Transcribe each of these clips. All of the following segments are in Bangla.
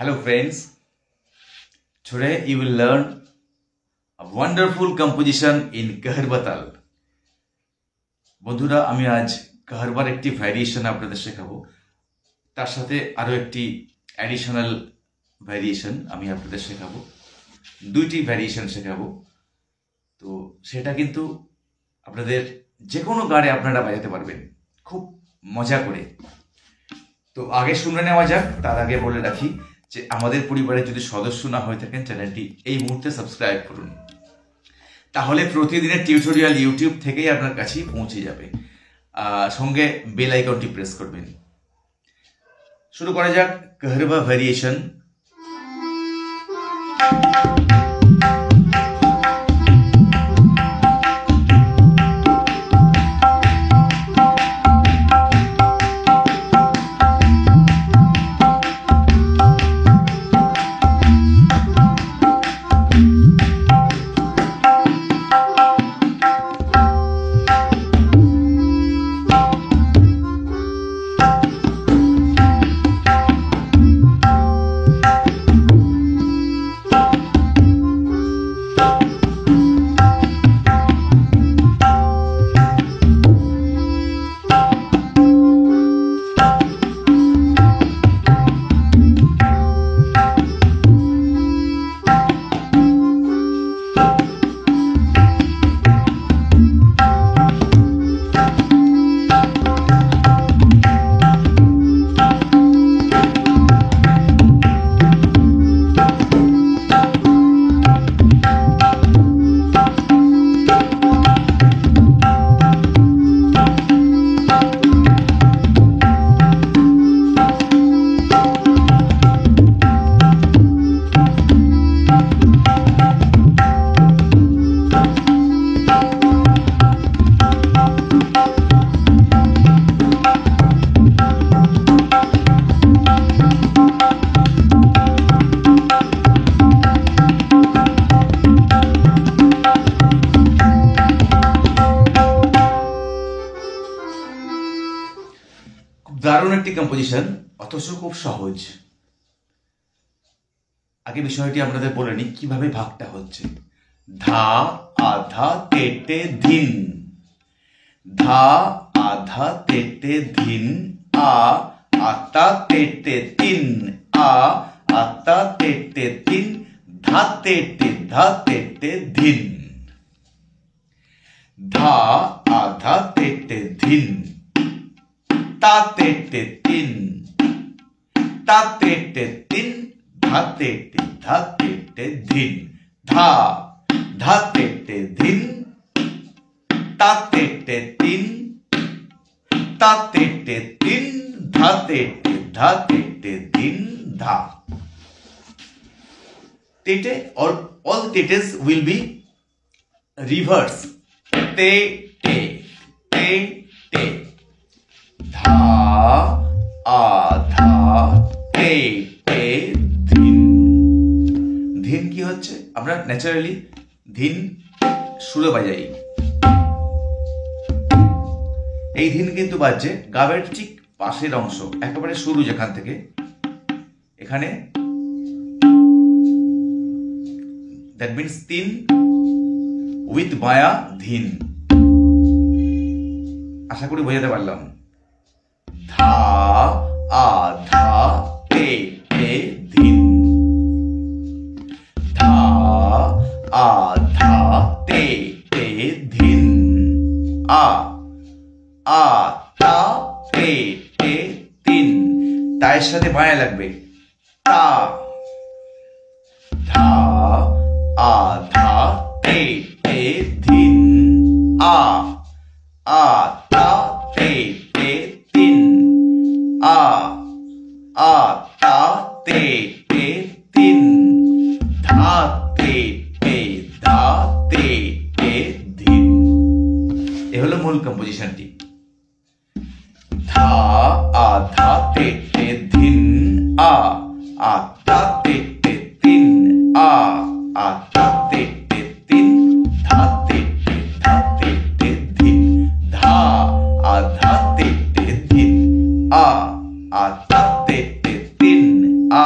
Hello friends, today you will learn a wonderful composition in Kaharbatal. বন্ধুরা আমি আজ কাহারবার একটি ভ্যারিয়েশন আপনাদের শেখাবো, তার সাথে আরো একটি অ্যাডিশনাল ভ্যারিয়েশন আমি আপনাদের শেখাবো। দুইটি ভ্যারিয়েশন শেখাবো, তো সেটা কিন্তু আপনাদের যে কোনো গানে আপনারা বাজাতে পারবেন খুব মজা করে। তো আগে শুনে নেওয়া যাক। তার আগে বলে রাখি যে আমাদের পরিবারে যদি সদস্য না হয়ে থাকেন চ্যানেলটি এই মুহূর্তে সাবস্ক্রাইব করুন, তাহলে প্রতিদিনের টিউটোরিয়াল ইউটিউব থেকেই আপনার কাছে পৌঁছে যাবে। সঙ্গে বেল আইকনটি প্রেস করবেন। শুরু করা যাক কাহারবা ভ্যারিয়েশন। দারুণ একটি কম্পোজিশন, অথচ খুব সহজ। আগে বিষয়টি আপনাদের বলে নিই কিভাবে ভাগটা হচ্ছে। ধা আধা তেটে ধিন, ধা আধা তেটে ধিন, আ আতা তেটে তিন, আ আতা তেটে তিন, ধা তেটে ধিন, ধা আধা তেটে ধিন, তা তেটে তিন, তা তেটে তিন, ধা তেটে ধিন, ধা ধা তেটে ধিন, তা তেটে তিন, তা তেটে তিন, ধা তেটে ধিন, ধা। Tete, all tetes will be reverse. Te te te te. ধা আধা তে তে ধিন। ধিন কি হচ্ছে? আমরা ন্যাচারালি ধিন সুরে বাজাই। এই ধিন কিন্তু বাজছে গাবের ঠিক পাশের অংশ, একেবারে শুরু যেখান থেকে, এখানে দ্যাট মিনস তিন উইথ মায়া ধিন। আশা করি বোঝাতে পারলাম। ধা আধা তে তে ধিন, ধা আধা তে তে ধিন, আ আ তা তে তে তিন, তায়ের সাথে মায়া লাগবে, তা, ধা আধা তে তে ধিন, আ আ তা তে তে তিন, আ আ তা তে তে তিন, ধা তে তে ধিন। এ হলো মূল কম্পোজিশনটি। ধা আধা তে তে ধিন, আ আ তা তে তে তিন, আ আ তা তে তে তিন, ধা তে তে ধিন, ধা আধা তে তে ধিন, আ আ তা তে তে তিন, আ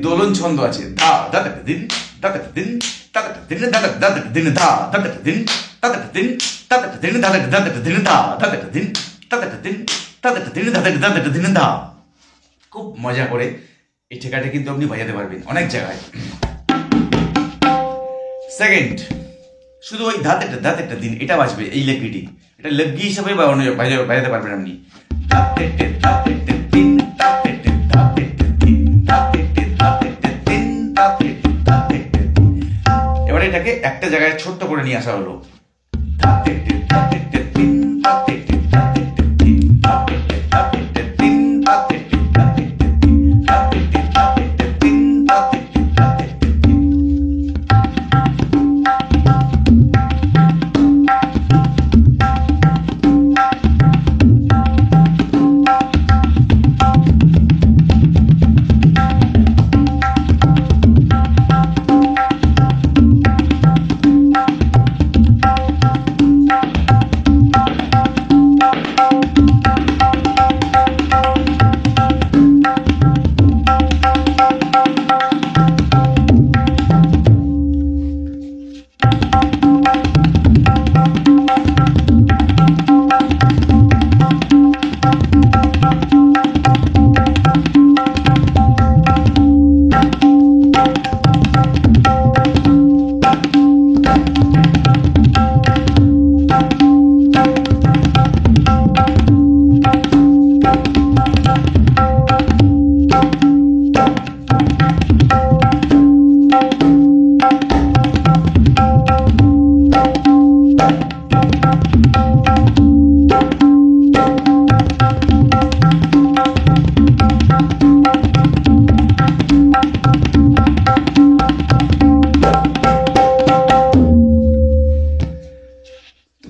দোলন ছন্দ আছে, ধা দাদা দিন দাদা দিন দাদা দিন দাদা দাদা দিন ধা দাদা দিন দাদা দিন দাদা দিন দাদা দাদা দিন ধা দাদা দিন দাদা দিন দাদা দিন দাদা দাদা দিন ধা। খুব মজা করে এই ঠেকাটা কিন্তু আপনি বাজাতে পারবেন অনেক জায়গায়। সেকেন্ড, শুধু ওই ধাতেটা ধাতেটা দিন এটা বাজবে, এই লেগিটি এটা লেগি হিসাবে বাজাতে পারবেন আপনি। এবারে এটাকে একটা জায়গায় ছোট্ট করে নিয়ে আসা হলো।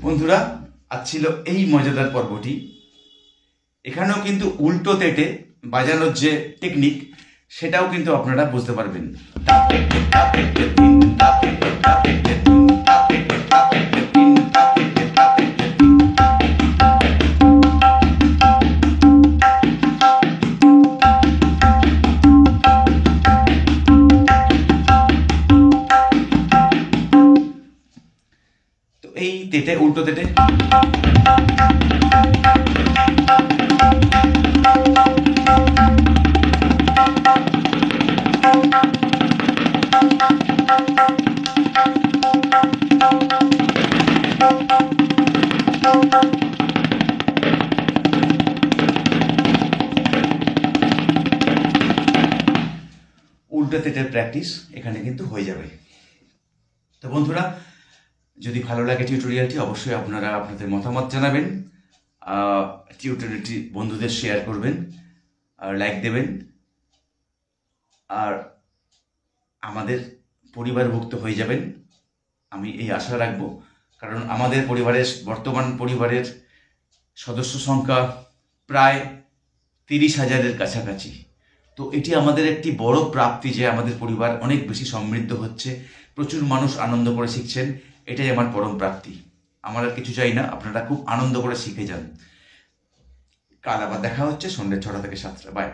বন্ধুরা, আজ ছিল এই মজাদার পর্বটি। এখানেও কিন্তু উল্টো তেটে বাজানোর যে টেকনিক সেটাও কিন্তু আপনারা বুঝতে পারবেন। তো এই তেটে উল্টো তেটে উল্টো তেটের প্র্যাকটিস এখানে কিন্তু হয়ে যাবে। তো বন্ধুরা, যদি ভালো লাগে টিউটোরিয়ালটি অবশ্যই আপনারা আপনাদের মতামত জানাবেন, টিউটোরিয়ালটি বন্ধুদের শেয়ার করবেন আর লাইক দেবেন, আর আমাদের পরিবারভুক্ত হয়ে যাবেন আমি এই আশা রাখবো। কারণ আমাদের বর্তমান পরিবারের সদস্য সংখ্যা প্রায় 30,000-এর কাছাকাছি। তো এটি আমাদের একটি বড় প্রাপ্তি যে আমাদের পরিবার অনেক বেশি সমৃদ্ধ হচ্ছে, প্রচুর মানুষ আনন্দ করে শিখছেন। এটাই আমার পরম প্রাপ্তি। আমার আর কিছু চাই না, আপনারা খুব আনন্দ করে শিখে যান। কাল আবার দেখা হচ্ছে সন্ধ্যে 6টা থেকে 7টা। বাই।